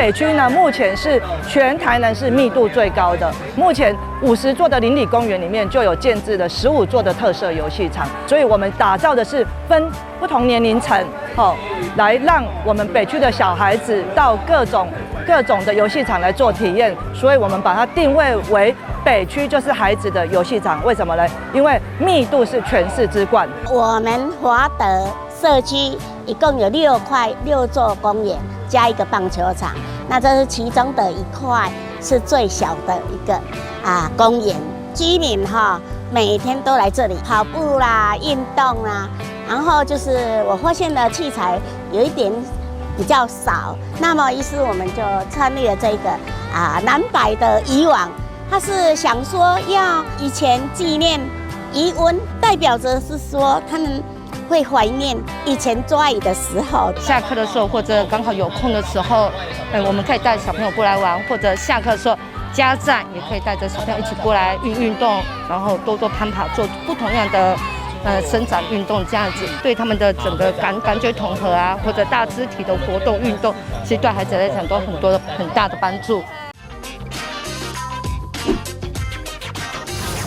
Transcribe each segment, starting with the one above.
北区呢，目前是全台南市密度最高的，目前50座的邻里公园里面就有建置了15座的特色游戏场，所以我们打造的是分不同年龄层，来让我们北区的小孩子到各种的游戏场来做体验，所以我们把它定位为北区就是孩子的游戏场。为什么呢？因为密度是全市之冠。我们华德社区一共有6座公园加一个棒球场，那这是其中的一块，是最小的一个公园。居民每天都来这里跑步啦、运动啦，然后就是我发现的器材有一点比较少，那么于是我们就创立了这个南百的渔网，它是想说要以前纪念渔翁，代表着是说他们会怀念以前抓鱼的时候。下课的时候或者刚好有空的时候，我们可以带小朋友过来玩，或者下课的时候家长也可以带着小朋友一起过来运动，然后多攀爬，做不同样的伸展运动，这样子对他们的整个感觉统合或者大肢体的活动运动，其实对孩子来讲都很大的帮助。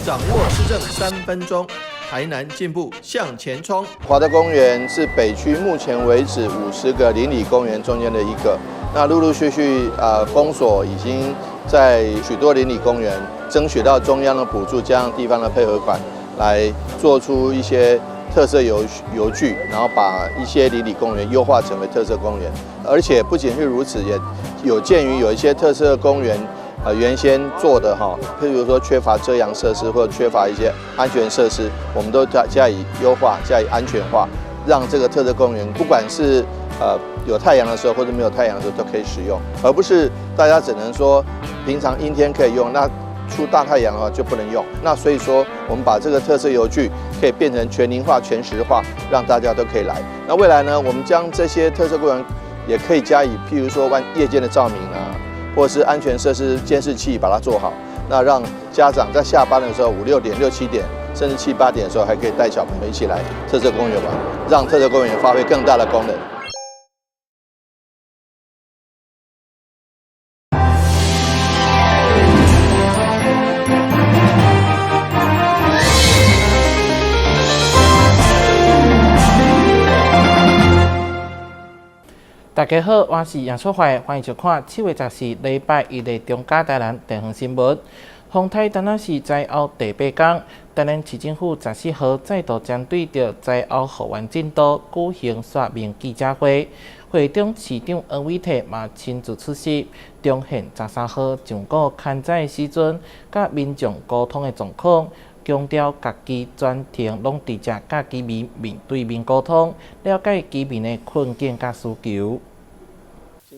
掌握市政3分钟，台南进步向前冲。华德公园是北区目前为止50个邻里公园中间的一个，那陆陆续续公所已经在许多邻里公园争取到中央的补助，加上地方的配合款，来做出一些特色游具，然后把一些邻里公园优化成为特色公园。而且不仅是如此，也有鉴于有一些特色公园原先做的譬如说缺乏遮阳设施或者缺乏一些安全设施，我们都加以优化、加以安全化，让这个特色公园不管是有太阳的时候或者没有太阳的时候都可以使用，而不是大家只能说平常阴天可以用，那出大太阳的话就不能用。那所以说，我们把这个特色游具可以变成全龄化、全时化，让大家都可以来。那未来呢，我们将这些特色公园也可以加以，譬如说夜间的照明或者是安全设施监视器把它做好，那让家长在下班的时候5、6点、6、7点，甚至7、8点的时候，还可以带小朋友一起来特色公园玩，让特色公园发挥更大的功能。大家好，我是杨淑怀，欢迎收看7月14礼拜1的中嘉台南地方新闻。风台台南市灾后第8天，台南市政府14号再度针对着灾后复原进度举行说明记者会，会中市长黄伟哲嘛亲自出席，重现13号上古刊载时阵，甲民众沟通的状况。强调家己全程拢直接甲居民面对面沟通，了解居民的困境甲需求。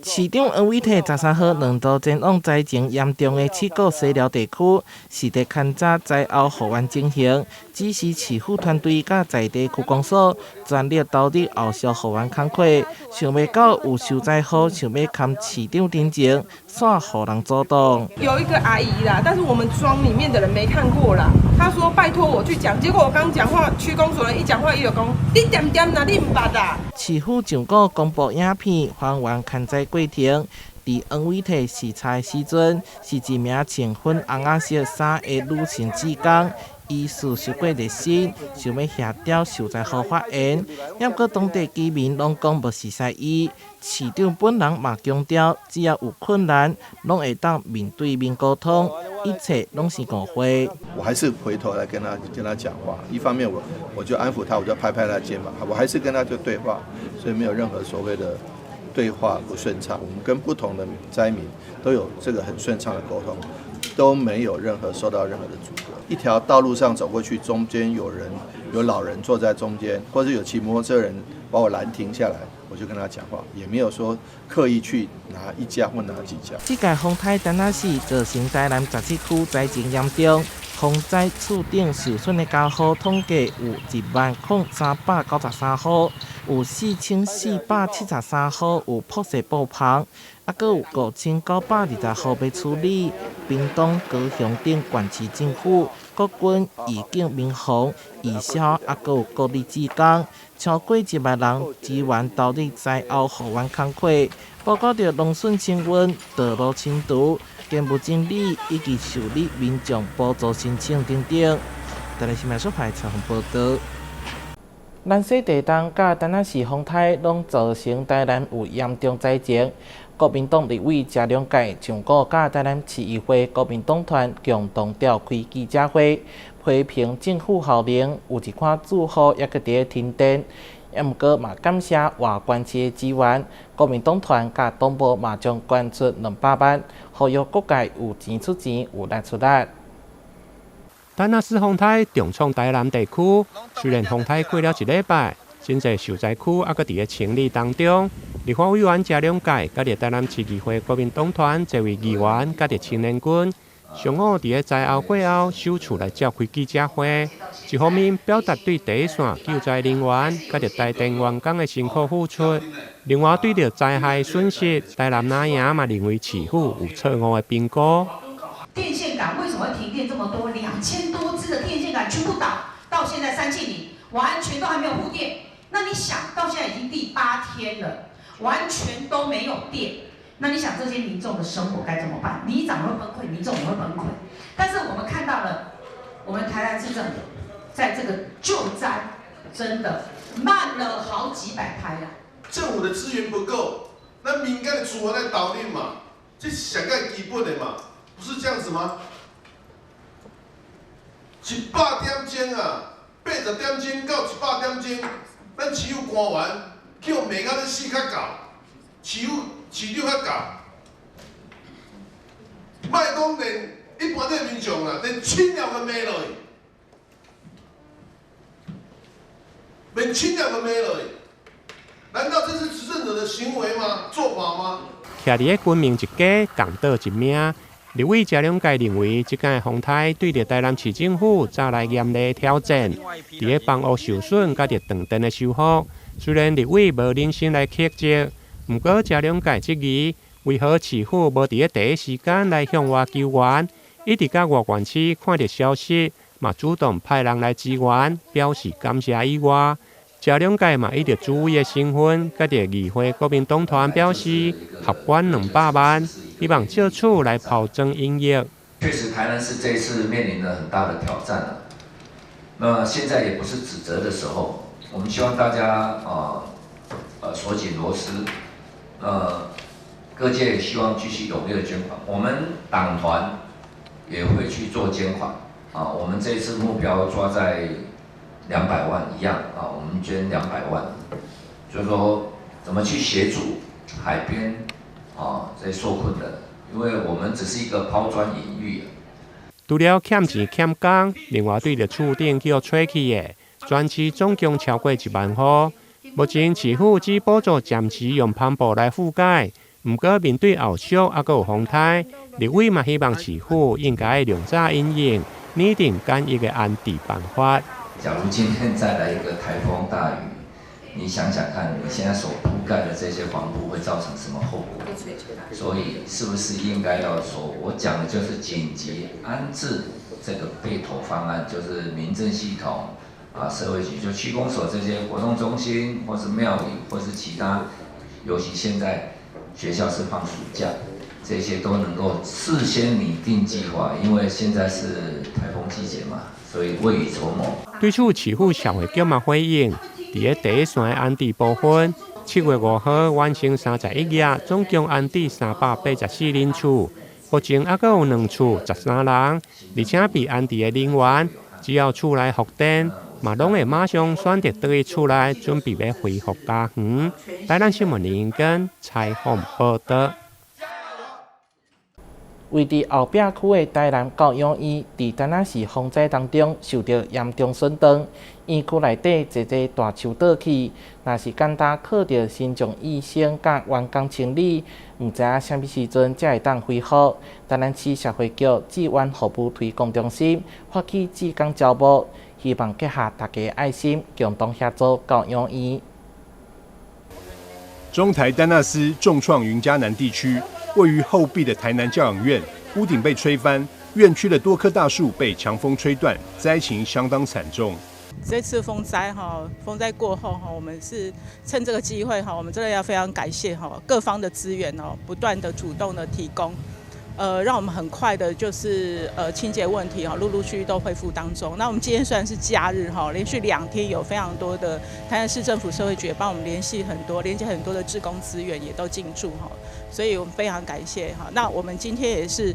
市长黄伟哲13号2度前往灾情严重的七股西寮地区，是伫勘察灾后复原情形，指示市府团队甲在地区公所全力投入后续复原工作。想袂到有受灾户想要砍市长顶前，煞互人阻挡。有一个阿姨啦，但是我们庄里面的人没看过啦。她说拜托我去讲，结果我刚讲话，区公所人一讲话，伊就讲你点点哪你唔捌啊？市府上个公布影片还原勘灾过程。伫黄伟哲视察的时阵，是一名穿粉红仔色衫的女性职工，疑似受过热身，想要协调受灾户发言，不过当地居民拢讲无熟悉伊。市长本人嘛强调，只要有困难，拢会当面对面沟通，一切拢是误会。我还是回头来跟他讲话，一方面我就安抚他，我就拍他肩膀，我还是跟他就对话，所以没有任何所谓的对话不顺畅。我们跟不同的灾民都有这个很顺畅的沟通，都没有受到任何的阻隔。一条道路上走过去，中间有老人坐在中间，或者有骑摩托车人把我拦停下来，我就跟他讲话，也没有说刻意去拿一家或拿几家。这届风台台南市造成台南17区灾情严重，风灾厝顶受损的家户统计有10393户，有4473号有破碎爆棚，还佫有5920号要处理。屏东、高雄等县市政府、国军、义警、民防、义消，还佫有各地志工，超过1万人支援投入灾后复原工作，报告着农损清运、道路清除、建物整理以及受理民众补助申请等等。台北新闻所派采访报道。南西地东甲丹仔市风台拢造成台南有严重灾情。国民党立委谢龙介上个甲台南市议会国民党团共同召开记者会，批评政府效能有一款住户也搁伫停电。毋过嘛感谢外关市的支援，国民党团甲党部嘛将捐出200万，呼吁各界有钱出钱，有力出力。丹仔市风台重创台南地区，虽然风台过了1礼拜，真侪受灾区还搁伫咧清理当中。立法委员谢龙介甲伫台南市议会国民党团这位议员甲伫青年军，上午伫咧灾后过后首次来召开记者会，一方面表达对第一线救灾人员甲伫台电员工的辛苦付出，另外对着灾害损失，台南哪样嘛认为市府有错误的评估。电线杆为什么会停电这么多？2000多支的电线杆全部倒，到现在3庆里完全都还没有护电。那你想到现在已经第8天了，完全都没有电。那你想这些民众的生活该怎么办？里长会崩溃，民众也会崩溃。但是我们看到了，我们台南市政府在这个救灾真的慢了好几百拍啊！政府的资源不够，那民间的厝啊在倒定嘛，这是上个基本的嘛。不是这样子吗？100点钟啊，80点钟到100点钟，咱市府官员叫骂到咧死较搞，市长较搞，莫讲连一般的民众啊，连亲了都骂落去，连亲了都骂落去，难道这是执政者的行为吗？做法吗？徛伫咧军民一家，共岛一命。立委谢龙介认为，即届风台对着台南市政府带来严厉挑战，伫咧房屋受损甲着断电的修复。虽然立委无认真来克制，毋过谢龙介质疑，为何市府无伫咧第一时间来向外救援，一直甲外县市看到消息，嘛主动派人来支援，表示感谢以外。谢龙介嘛，以着主委的身份，甲着议会国民党团表示，合捐200万，希望借此来炮争英业。确实，台南市这一次面临了很大的挑战了。那现在也不是指责的时候，我们希望大家锁紧螺丝。各界也希望继续踊跃的捐款，我们党团也会去做捐款啊。我们这一次目标抓在200万一样啊，我们捐200万，就是说怎么去协助海边这些受困的，因为我们只是一个抛砖引玉。除了欠钱欠工，另外对着厝顶叫吹气的，全市总共超过1万户。目前市府只补助暂时用帆布来覆盖，不过面对后续还有风台，立委嘛希望市府应该量早因应，拟定简易的安置办法。假如今天再来一个台风大雨，你想想看，你现在所铺盖的这些黄布会造成什么后果？所以是不是应该要说，我讲的就是紧急安置这个备投方案，就是民政系统社会局就区公所这些活动中心，或是庙宇，或是其他，尤其现在学校是放暑假，这些都能够事先拟定计划，因为现在是台风季节嘛。所以未雨绸缪。对此，市府社会局嘛回应，伫咧第一线的安置部分，7月5号完成31页，总共安置384人厝，目前还阁有2厝13人，而且被安置的人员只要厝内复电，嘛拢会马上选择倒去厝内，准备要恢复家园。台南新闻林根采访报道。位伫后壁区的台南教养院，伫丹仔市风灾当中受到严重损伤。院区内底坐坐大树倒去，若是简单靠着新庄医生甲员工清理，毋知影啥物时阵才会当恢复。台南市社会局志愿服务推广中心发起志工招募，希望结合大家的爱心，共同协助教养院。中台丹纳斯重创云嘉南地区，位于后壁的台南教养院屋顶被吹翻，院区的多棵大树被强风吹断，灾情相当惨重。这次风灾过后我们是趁这个机会我们真的要非常感谢各方的资源不断的主动的提供。让我们很快的就是清洁问题陆陆续续都恢复当中。那我们今天虽然是假日连续2天有非常多的台南市政府社会局也帮我们连接很多的志工资源也都进驻所以我们非常感谢那我们今天也是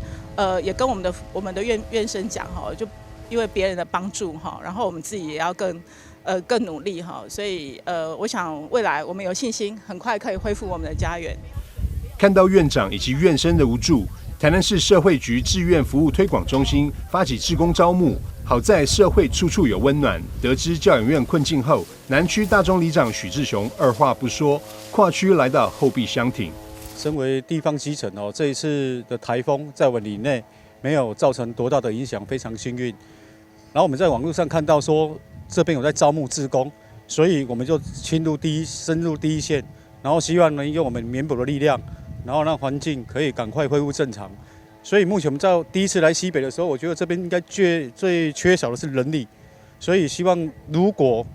也跟我们的院生讲就因为别人的帮助然后我们自己也要更努力所以我想未来我们有信心很快可以恢复我们的家园。看到院长以及院生的无助，台南市社会局志愿服务推广中心发起志工招募，好在社会处处有温暖。得知教养院困境后，南区大中里长许志雄二话不说，跨区来到后壁相挺。身为地方基层这一次的台风在我们里内没有造成多大的影响，非常幸运。然后我们在网络上看到说这边有在招募志工，所以我们就深入第一线，然后希望能用我们绵薄的力量，然后让环境可以赶快恢复正常。所以目前我们在第一次来西北的时候，我觉得这边应该最缺少的是人力，所以希望如果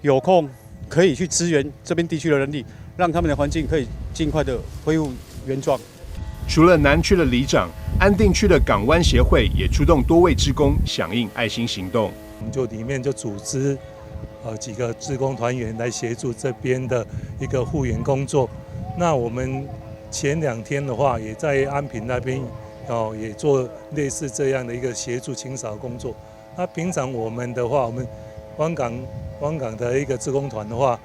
有空可以去支援这边地区的人力，让他们的环境可以尽快的恢复原状。除了南区的里长，安定区的港湾协会也出动多位志工响应爱心行动。我们就里面就组织几个志工团员来协助这边的一个复原工作。那我们前2天的话，也在安平那边也做类似这样的一个协助清扫工作。那平常我们的话，我们湾港的一个志工团的话，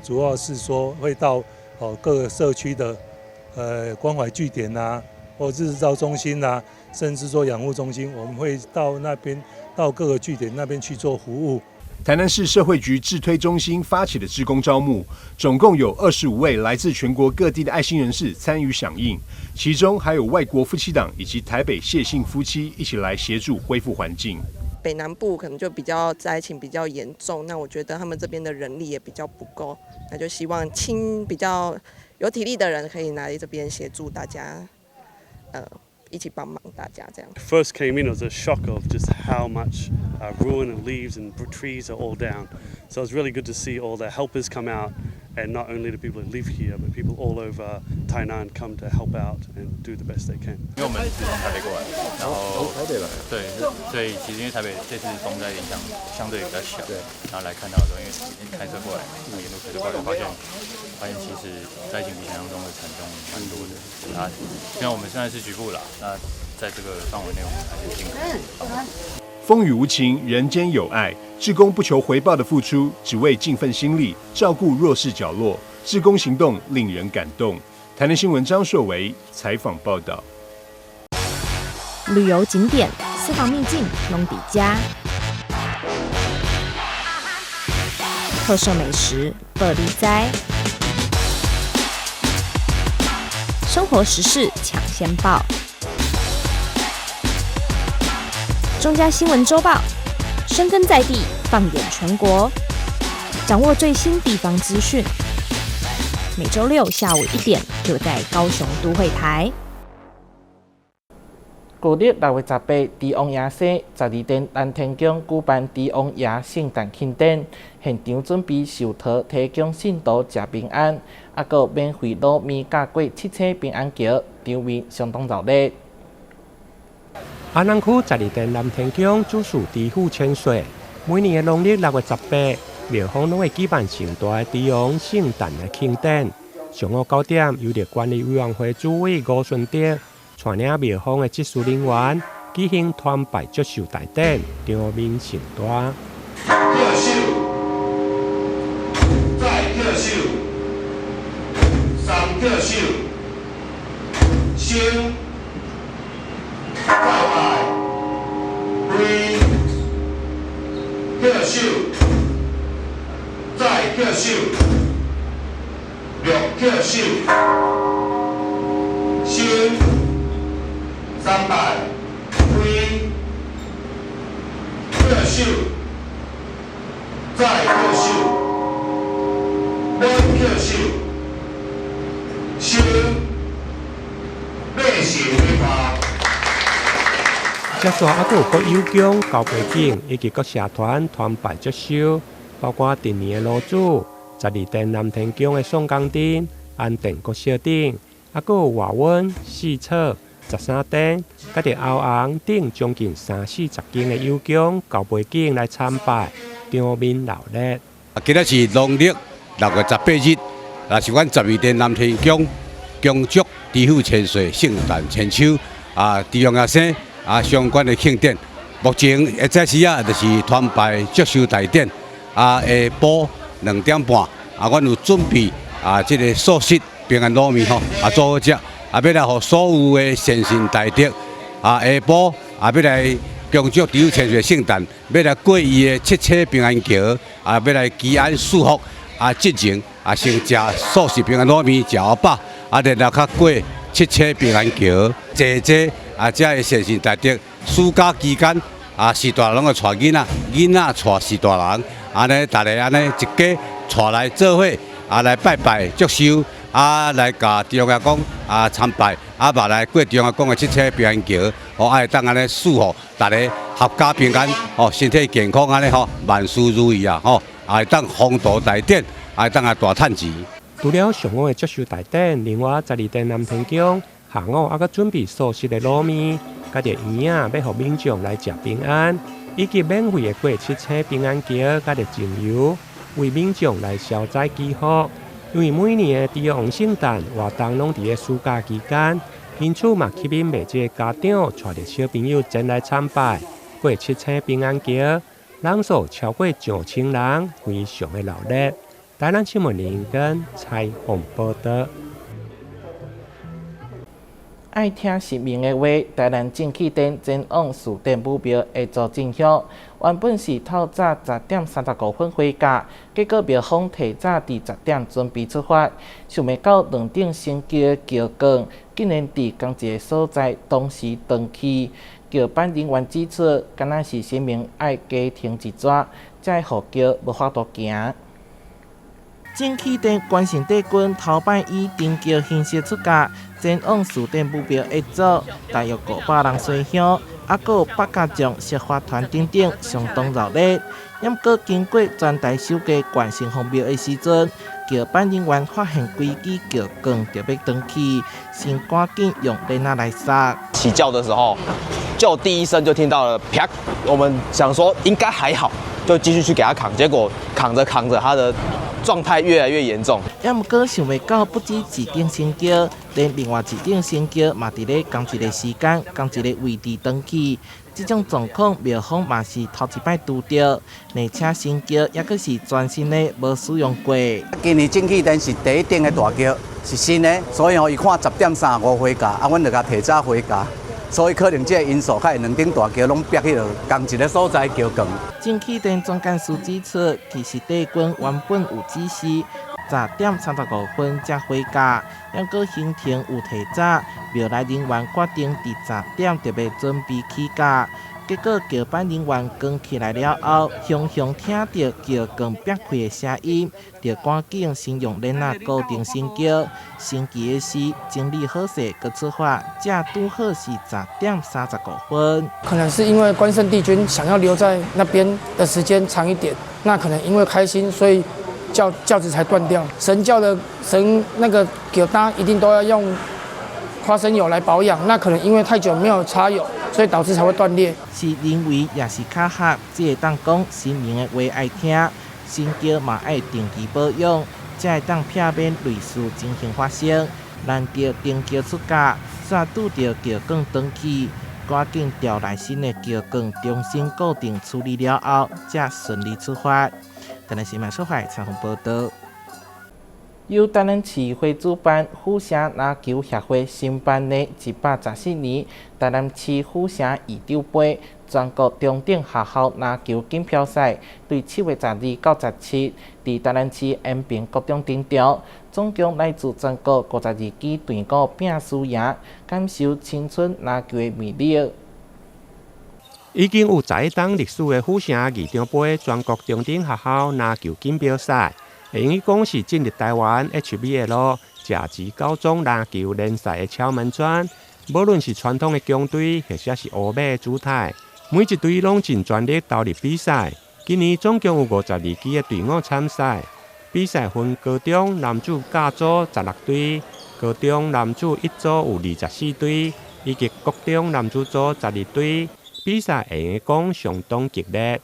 主要是说会到各个社区的关怀据点啊，或日照中心啊，甚至说养护中心，我们会到那边到各个据点那边去做服务。台南市社会局志推中心发起的志工招募，总共有25位来自全国各地的爱心人士参与响应，其中还有外国夫妻档以及台北谢姓夫妻一起来协助恢复环境。北南部可能就比较灾情比较严重，那我觉得他们这边的人力也比较不够，那就希望比较有体力的人可以来这边协助大家，一起帮忙大家这样。First came in, it was a shock of just how much ruin and leaves and trees are all down. So it's really good to see all the helpers come out, and not only the people that live here, but people all over Tainan come to help out and do the best they can. 因为我们是从台北过来，然后台北来，对，所以其实因为台北这次风灾影响相对比较小，对，然后来看到的时候，因为开车过来，沿路开车过来，发现其实灾情比想象中的惨重蛮多的。啊，因为我们现在是局部啦，那在这个范围内，我们还是尽可能帮忙。风雨无情，人间有爱。志工不求回报的付出，只为尽份心力照顾弱势角落。志工行动令人感动。台南新闻张硕维采访报道。旅游景点、私房秘境拢底家，特色美食乐力哉，生活时事抢先报。中嘉新闻周报，深耕在地，放眼全国，掌握最新地方资讯。每周6下午1点，就在高雄都会台。旧历6月18，帝王爷生12点，南天宫举办帝王爷圣诞庆典，现场准备寿桃提供信徒食平安，还有免费糯米加过7星平安桥，场面相当热闹。安南区12殿南天宫主事地府千岁，每年的农历6月18，庙方拢会举办盛大的帝王圣诞的庆典。上午9点，由着管理委员会主委吴顺德带领庙方的技术人员举行团拜祝寿大典，场面盛大。贺寿，再贺寿，3贺寿，升。再来，3贺寿，再贺寿，6贺寿，升300，3贺寿，再贺寿，5贺寿，接下还有各有奖、交杯景以及各社团团拜接收，包括今年的卤煮、12殿南天宫的宋江灯、安定国小灯，还有华温、四草、13殿，甲伫后昂等将近30-40间的有奖、交杯景来参拜，场面热烈。今仔是农历6月18日，也是阮12殿南天宫恭祝知府千岁圣诞千秋地方生相关的庆典。目前这时就是团拜接收大典下晡2点半阮有准备这个素食平安卤面做好食要来予所有的善心大德下晡要来恭祝知府千岁圣诞，要来过伊的七彩平安桥要来祈安祝福进前先食素食平安卤面，食好饱然后较过七彩平安桥，坐这会善心大德。暑假期间时大人拢会带囡仔，囡仔带时大人，安尼大家安尼一家带来做伙来拜拜祝寿来甲中央公参拜嘛来过中央公的七彩平安桥，会当安尼祝福大家合家平安身体健康安尼万事如意会当风度大典，会当大趁钱。除了上午的接收大典，另外12殿南天宫下午还阁准备素食的卤面，甲着圆要予民众来食平安，以及免费的过七彩平安桥，甲着精油，为民众来消灾祈福。因为每年的除了圣诞活动拢伫个暑假期间，因此嘛吸引袂少家长带着小朋友前来参拜，过七彩平安桥，人数超过2000人，非常的热烈。台南新闻林跟采访报道。爱听实名的话，台南正气店前往四店目标会做进香。原本是透早10点35分回家，结果庙方提早伫10点准备出发，想袂到2顶升旗桥光，竟然伫同一个所在同时登去。桥办人员指出，敢若是神明爱加停一逝，才会予桥无法度行。正气店关圣帝君头摆以登桥形式出家，前往四店目标一组，大约500人随香，还有8家将石花团等等，相当热烈。不过经过全台首家关圣皇庙的时阵，桥办人员发现规支桥光就要登去，先赶紧用莲仔来撒。起轿的时候，就第一声就听到了啪，我们想说应该还好，就继续去给他扛，结果扛着扛着他的状态越来越严重。不过想袂到，不止一顶升桥，连另外一顶升桥嘛伫咧同一个时间、同一个位置登去。这种状况，庙方嘛是头一摆拄到，而且升桥也佫是全新的，无使用过。今年正气殿是第一顶的大桥，是新的，所以伊看10点35回家，阮就甲提早回家。所以可能这个因素，较2顶大桥拢逼去了同一个所在桥光。正气殿总干事指出，其实帝君原本有指示10点35分才回家，不过行程有提早，庙内人员决定伫10点就要准备起驾。结果桥办人员扛起来了后，雄雄听到桥光劈开的声音，就赶紧先用链仔固定升桥。升旗的时，整理好势，佮出发，才拄好是10点35分。可能是因为关圣帝君想要留在那边的时间长一点，那可能因为开心，所以轿子才断掉。神教的那个桥搭一定都要用花生油来保养，那可能因为太久没有擦油，所以导致才会断裂。是人为也是巧合，只会当讲神明的话爱听，神桥嘛爱定期保养，才会当避免类似情形发生。难得登桥出家，煞拄到桥光登去，赶紧调来新的桥光重新固定处理了后，才顺利出发。台南新闻所在采访报道。由台南市会主办虎城篮球协会新办的114年台南市虎城二丢杯全国中等学校篮球锦标赛，对7月12到17伫台南市延平国中登场，总共来自全国52支队伍拼输赢，感受青春篮球的魅力。已经有11档历史的虎城二丢杯全国中等学校篮球锦标赛。会用讲是进入台湾 HBL 甲级高中篮球联赛的敲门砖，无论是传统的强队，或者是乌马的主台，每一队拢尽全力投入比赛。今年总共有52支的队伍参赛，比赛分高中、男子甲组16队，高中男子一组有24队，以及国中男子组12队。比赛会用讲相当激烈。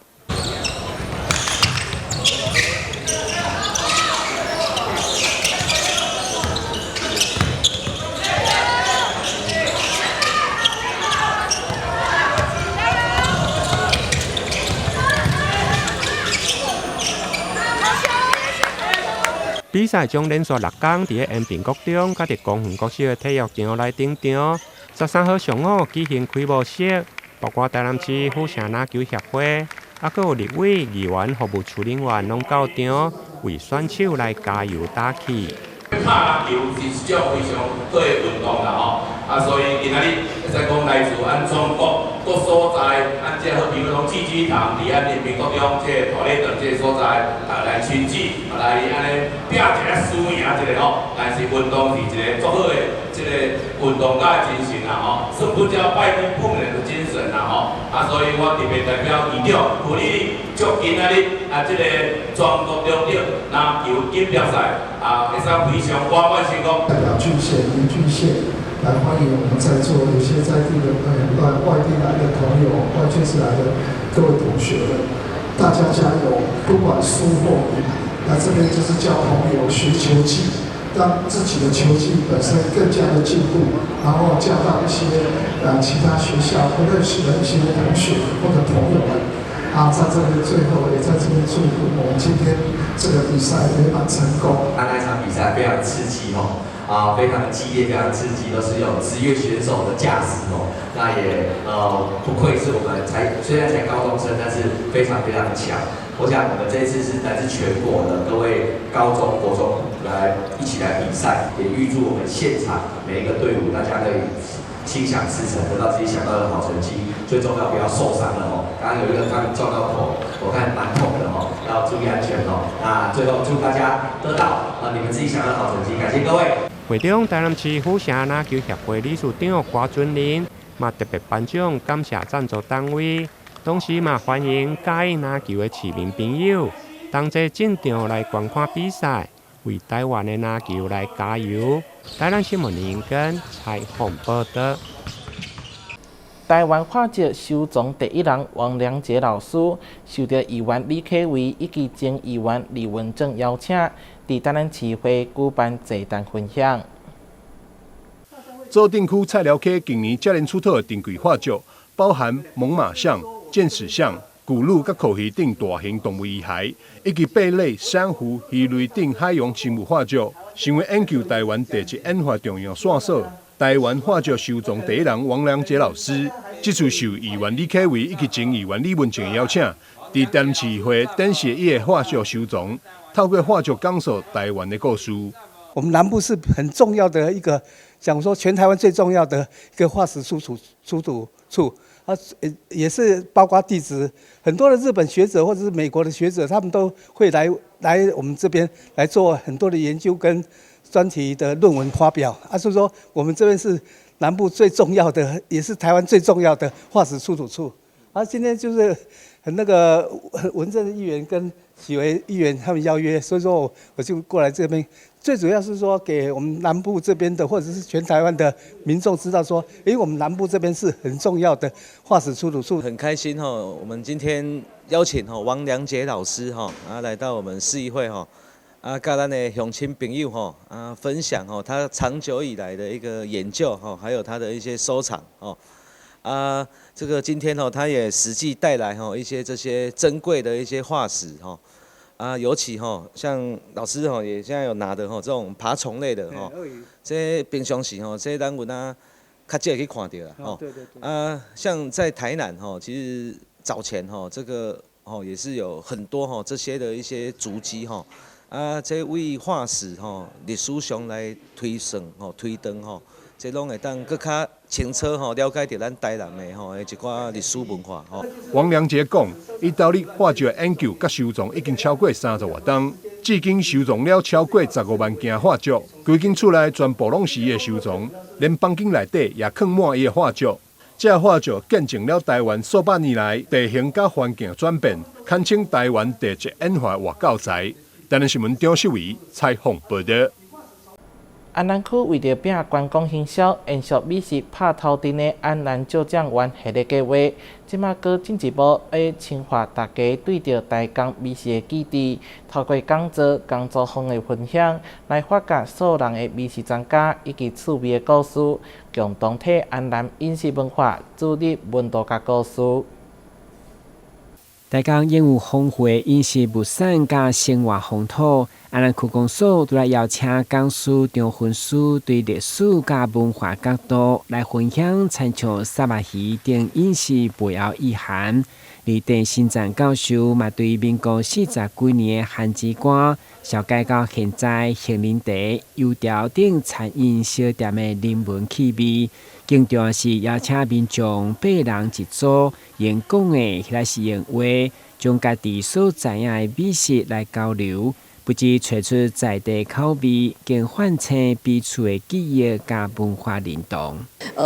比赛将连续6天伫延平国中、甲伫光远国小的体育场来登场。13号上午举行开幕式，包括台南市府城篮球协会，还佫有立委、议员、服务处人员拢到场，为选手来加油打气。拍篮球是一种非常好的运动啦所以今仔日会使讲来自咱全国各所在，即好比如讲刺激堂伫延平国中即大礼堂即所在，来亲子来安尼拼一个输赢一个但是运动是一个足好的即个运动家的精神啦算不叫拜金碰人的精神啦所以我特别代表议长胡丽丽，祝今仔日即个全国中的篮球锦标赛会使非常圆满成功。代表郡县、林郡县来欢迎我们在座有些在地的外地来的朋友、外县市来的各位同学们，大家加油！不管输或赢，来这边就是交朋友、学球技，让自己的球技本身更加的进步，然后交到一些其他学校不认识的一些同学或者朋友们。在这里最后也在这边祝福我们今天这个比赛圆满成功。那场比赛非常刺激非常的激烈，非常刺激，都是有职业选手的架势那也不愧是我们虽然才高中生，但是非常非常的强。我想我们这一次是来自全国的各位高中、国中一起来比赛，也预祝我们现场每一个队伍大家可以心想事成，得到自己想到的好成绩。最重要不要受伤了刚刚有一个刚撞到头，我看蛮痛的要注意安全那最后祝大家得到你们自己想要的好成绩，感谢各位。会中台南市府城篮球协会理事长郭俊麟嘛特别颁奖感谢赞助单位，同时嘛欢迎喜爱篮球的市民朋友同齐进场来观看比赛，为台湾的篮球来加油。台南新闻林根采访报道。台湾画节首宗第一人王良杰老师受到议员李启伟以及前议员李文正邀请，伫台南市会举办座谈分享。州定区菜寮溪今年接连出土的珍贵画作，包含猛犸象、剑齿象、古鹿甲口鱼等大型动物遗骸，以及贝类、珊瑚、鱼类等海洋生物画作，成为研究台湾地质演化重要线索。台湾画作收藏第一人王良杰老师，这次受议员李启伟以及前议员李文正邀请，伫台南市会展示伊的画作收藏，透过画作讲述台湾的故事。我们南部是很重要的一个，讲说全台湾最重要的一个化石出土处，也是包括地质。很多的日本学者或者是美国的学者，他们都会来我们这边来做很多的研究跟专题的论文发表所以说我们这边是南部最重要的，也是台湾最重要的化石出土处。今天就是那个文政议员跟许维议员他们邀约，所以说我就过来这边，最主要是说给我们南部这边的或者是全台湾的民众知道说，我们南部这边是很重要的化石出土处。很开心我们今天邀请王良杰老师来到我们市议会跟咱的乡亲朋友分享他长久以来的一个研究还有他的一些收藏这个今天他也实际带来一些这些珍贵的一些化石尤其像老师也现在有拿的这种爬虫类的这平常时这咱有较少会去看到啦对像在台南其实早前这个也是有很多这些的一些足迹这为化石历史上来推算推断这拢会当更较清楚了解到咱台南的一寡历史文化王良杰讲，伊到底画作研究甲收藏已经超过30多年，至今收藏了超过15万件画作，规间厝内全部拢是伊的收藏，连房间内底也放满伊的画作。这画作见证了台湾数百年来地形甲环境转变，堪称台湾地质演化活教材。台南新闻张秀维采访报道。安南区为着拼观光行销，延续美食拍头阵的安南旧酱园系列计划，即马搁进一步要深化大家对着台港美食的记忆，透过讲座坊的分享，来发掘所人的美食专家以及趣味的故事，共同体安南饮食文化注入温度甲故事。台港演有丰富的饮食物产甲生活风土，安南区公所都来邀请讲师、张分师对历史甲文化角度来分享，参像沙巴鱼等饮食背后意涵。而电新站教授嘛，对民国40几年的番薯干，小解到现在杏仁茶、油条等餐饮小店的人文气味。更重要是邀请民众8人一组，用讲的迄个是用话，将家己所知影的美食来交流，不止找出在地口味，更唤醒彼此的记忆甲文化认同。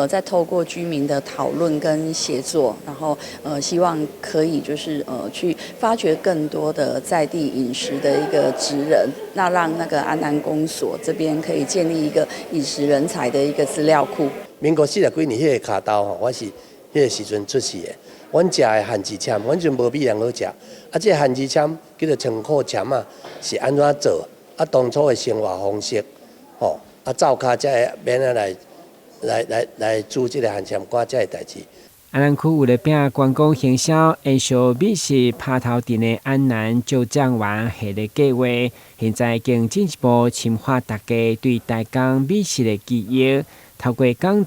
再透过居民的讨论跟协作，然后希望可以就是去发掘更多的在地饮食的一个职人，那让那个安南公所这边可以建立一个饮食人才的一个资料库。民国40几年迄个卡刀吼，我是迄个时阵出世的。阮食的番薯签，阮阵无比人好食。啊，这番薯签叫做청코签啊，是安怎做？啊，当初的生活方式，吼，啊，灶骹才免来煮这个番签瓜这个代志。安南区为了拼观光行销，延续美食拍头阵的安南旧酱园系列计划，现在更进一步深化大家对台港美食的记忆。透过讲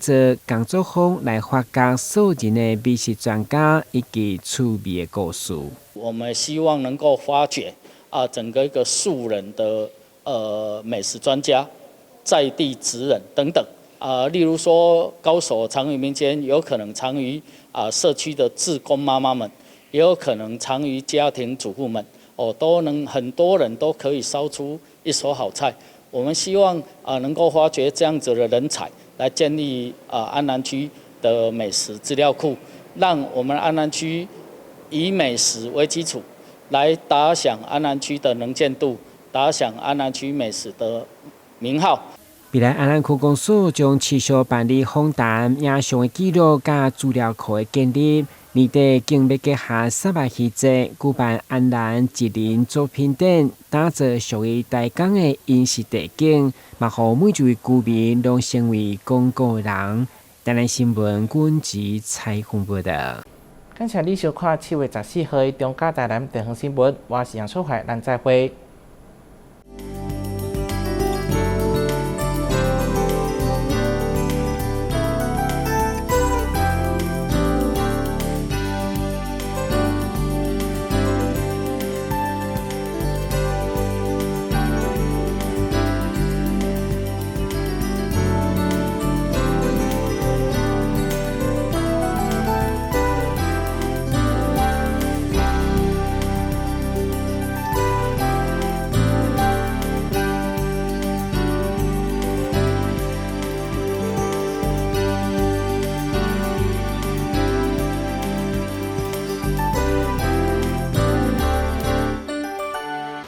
座坊来发掘所人的美食专家以及趣味的故事。我们希望能够发掘整个一个素人的美食专家、在地职人等等例如说高手藏于民间，有可能藏于社区的志工妈妈们，也有可能藏于家庭主妇们都能很多人都可以烧出一手好菜。我们希望能够发掘这样子的人才，来建立安南区的美食资料库，让我们安南区以美食为基础，来打响安南区的能见度，打响安南区美食的名号。未来安南区公所将持续办理访谈、影像的记录甲资料库的建立。年底更要结合沙巴戏节，举办安南一人作品展，打造属于台港的饮食地景，嘛，互每一位居民拢成为讲故人。台南新闻阮子采访报道。感谢你收看7月14号的中嘉台南地方新闻，我是杨秀怀，咱再会。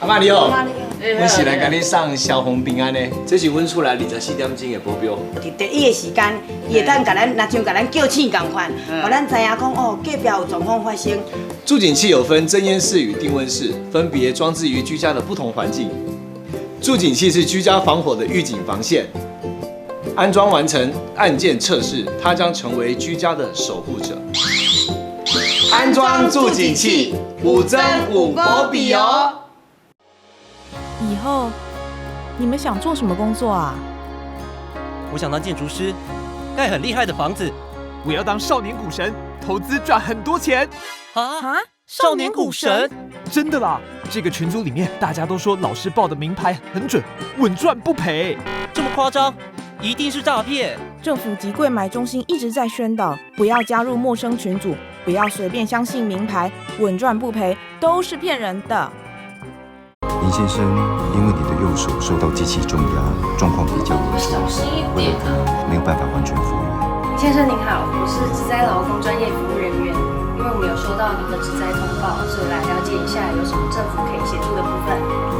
阿妈你好，阮是来甲你送消防平安的，这是阮厝内24点钟的保镖。伫第一个时间，伊会当甲咱，若像甲咱叫醒共款，互咱知影讲哦，隔壁有状况发生。助警器有分侦烟室与定温室，分别装置于居家的不同环境。助警器是居家防火的预警防线。安装完成，按键测试，它将成为居家的守护者。安装助警器，5增5波比哦。以后你们想做什么工作啊？我想当建筑师，盖很厉害的房子。我要当少年股神，投资赚很多钱。啊！少年股神？真的啦！这个群组里面大家都说老师报的名牌很准，稳赚不赔。这么夸张？一定是诈骗！政府及柜买中心一直在宣导，不要加入陌生群组，不要随便相信名牌，稳赚不赔都是骗人的。你先生，因为你的右手受到机器重压，状况比较严重，为了他没有办法完全复原。先生您好，我是职灾劳工专业服务人员。因为我们有收到您的职灾通报，所以来了解一下有什么政府可以协助